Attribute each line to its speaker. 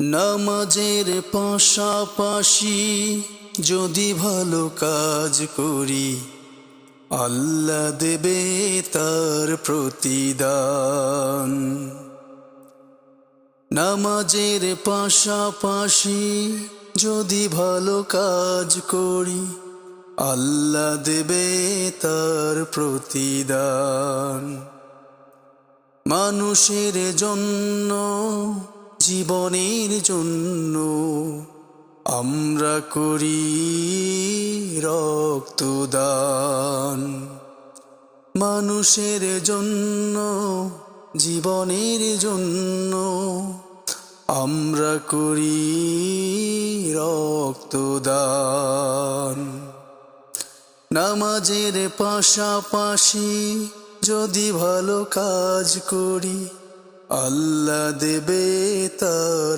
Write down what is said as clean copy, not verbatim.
Speaker 1: নামাজের পাশাপাশি যদি ভালো কাজ করি, আল্লাহ দেবে তার প্রতিদান। নামাজের পাশাপাশি যদি ভালো কাজ করি, আল্লাহ দেবে তার প্রতিদান। মানুষের জন্য, জীবনের জন্য আমরা করি রক্তদান। মানুষের জন্য, জীবনের জন্য আমরা করি রক্তদান। নামাজের পাশাপাশি যদি ভালো কাজ করি, আল্লাহ দেবে তার